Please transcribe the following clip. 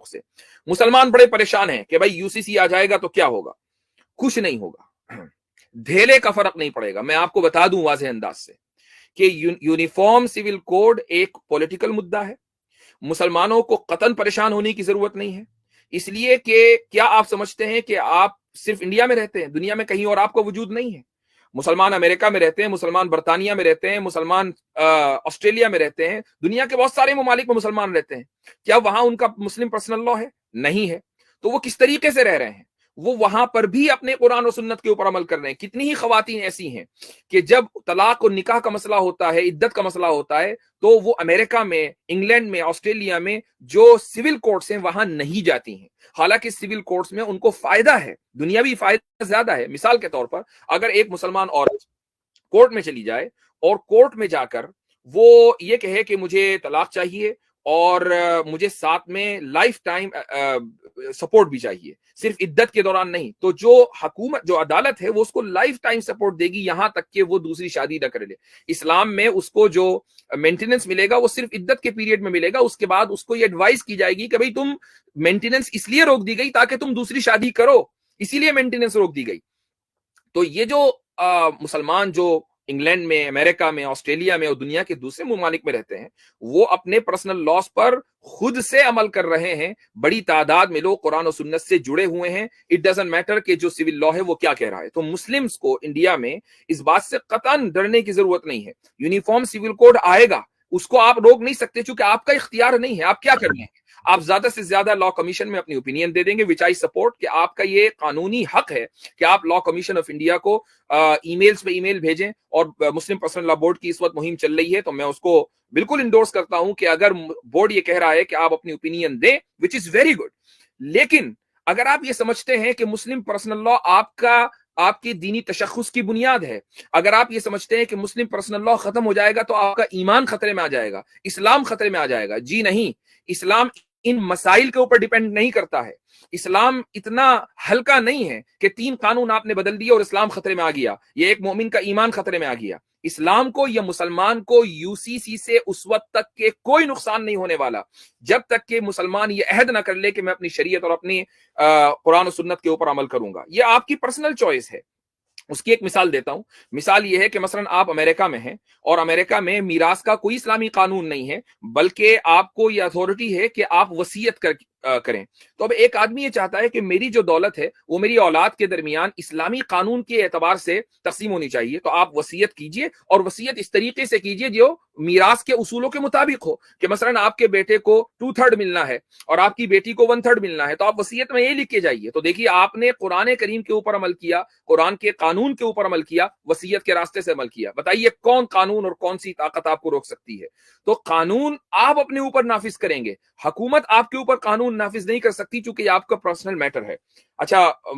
ताल्लुक से। मुसलमान बड़े परेशान हैं कि भाई यूसीसी आ जाएगा तो क्या होगा। कुछ नहीं होगा, धेले का फर्क नहीं पड़ेगा। मैं आपको बता दूं वाज़ेह अंदाज से कि यूनिफॉर्म सिविल कोड एक पॉलिटिकल मुद्दा है। मुसलमानों को कतन परेशान होने की जरूरत नहीं है, इसलिए कि क्या आप समझते हैं कि आप सिर्फ इंडिया में रहते हैं, दुनिया में कहीं और आपका वजूद नहीं है? मुसलमान अमेरिका में रहते हैं, मुसलमान बरतानिया में रहते हैं, मुसलमान ऑस्ट्रेलिया में रहते हैं, दुनिया के बहुत सारे ममालिक में मुसलमान रहते हैं। क्या वहां उनका मुस्लिम पर्सनल लॉ है? नहीं है। तो वो किस तरीके से रह रहे हैं? वो वहां पर भी अपने कुरान और सुन्नत के ऊपर अमल कर रहे हैं। कितनी ही खवातीन ऐसी हैं कि जब तलाक और निकाह का मसला होता है, इद्दत का मसला होता है, तो वो अमेरिका में, इंग्लैंड में, ऑस्ट्रेलिया में जो सिविल कोर्ट्स हैं वहां नहीं जाती हैं। हालांकि सिविल कोर्ट्स में उनको फायदा है, दुनियावी फायदा ज्यादा है। मिसाल के तौर पर अगर एक मुसलमान औरत कोर्ट में चली जाए और कोर्ट में जाकर वो ये कहे कि मुझे तलाक चाहिए और मुझे साथ में लाइफ टाइम सपोर्ट भी चाहिए, सिर्फ इद्दत के दौरान नहीं, तो जो हुकूमत, जो अदालत है, वो उसको लाइफ टाइम सपोर्ट देगी, यहां तक कि वो दूसरी शादी न कर ले। इस्लाम में उसको जो मेंटेनेंस मिलेगा वो सिर्फ इद्दत के पीरियड में मिलेगा। उसके बाद उसको ये एडवाइस की जाएगी कि भाई तुम, मेंटेनेंस इसलिए रोक दी गई ताकि तुम दूसरी शादी करो, इसीलिए मेंटेनेंस रोक दी गई। तो ये जो मुसलमान जो इंग्लैंड में, अमेरिका में, ऑस्ट्रेलिया में और दुनिया के दूसरे ममालिक में रहते हैं, वो अपने पर्सनल लॉस पर खुद से अमल कर रहे हैं। बड़ी तादाद में लोग कुरान और सुन्नत से जुड़े हुए हैं। इट डजंट मैटर कि जो सिविल लॉ है वो क्या कह रहा है। तो मुस्लिम्स को इंडिया में इस बात से कतन डरने की जरूरत नहीं है। यूनिफॉर्म सिविल कोड आएगा, उसको आप रोक नहीं सकते, क्योंकि आपका इख्तियार नहीं है। आप क्या कर रहे हैं? आप ज्यादा से ज्यादा लॉ कमीशन में अपनी ओपिनियन दे देंगे, विच आई सपोर्ट, कि आपका ये कानूनी हक है कि आप लॉ कमीशन ऑफ इंडिया को ईमेल्स पे ईमेल भेजें। और मुस्लिम पर्सनल लॉ बोर्ड की इस वक्त मुहिम चल रही है, तो मैं उसको बिल्कुल इंडोर्स करता हूं कि अगर बोर्ड ये कह रहा है कि आप अपनी ओपिनियन दें, विच इज वेरी गुड। लेकिन अगर आप ये समझते हैं कि मुस्लिम पर्सनल लॉ आपकी दीनी तशख्खुस की बुनियाद है, अगर आप ये समझते हैं कि मुस्लिम पर्सनल लॉ खत्म हो जाएगा तो आपका ईमान खतरे में आ जाएगा, इस्लाम खतरे में आ जाएगा, जी नहीं। इस्लाम इन मसाइल के ऊपर डिपेंड नहीं करता है। इस्लाम इतना हल्का नहीं है कि 3 कानून आपने बदल दिए और इस्लाम खतरे में आ गया, ये एक मोमिन का ईमान खतरे में आ गया। इस्लाम को या मुसलमान को यूसीसी से उस वक्त तक के कोई नुकसान नहीं होने वाला जब तक कि मुसलमान ये अहद ना कर ले कि मैं अपनी शरीयत और अपनी कुरान और सुन्नत के ऊपर अमल करूंगा। ये आपकी पर्सनल चॉइस है। उसकी एक मिसाल देता हूं। मिसाल यह है कि मसलन आप अमेरिका में हैं और अमेरिका में मीरास का कोई इस्लामी कानून नहीं है, बल्कि आपको यह अथॉरिटी है कि आप वसीयत करें। तो अब एक आदमी ये चाहता है कि मेरी जो दौलत है वो मेरी औलाद के दरमियान इस्लामी कानून के एतबार से तकसीम होनी चाहिए। तो आप वसीयत कीजिए, और वसीयत इस तरीके से कीजिए जो मीरास के उसूलों के मुताबिक हो, कि मसलन आपके बेटे को 2/3 मिलना है और आपकी बेटी को 1/3 मिलना है, तो आप वसीयत में ये लिख के जाइए। तो देखिए, आपने कुरान करीम के ऊपर अमल किया, कुरान के कानून के ऊपर अमल किया, वसीयत के रास्ते से अमल किया। बताइए कौन कानून और कौन सी ताकत आपको रोक सकती है? तो कानून आप अपने ऊपर नाफिज करेंगे, हुकूमत आपके ऊपर कानून नाफिज नहीं कर सकती, क्योंकि आपका पर्सनल मैटर है। अच्छा,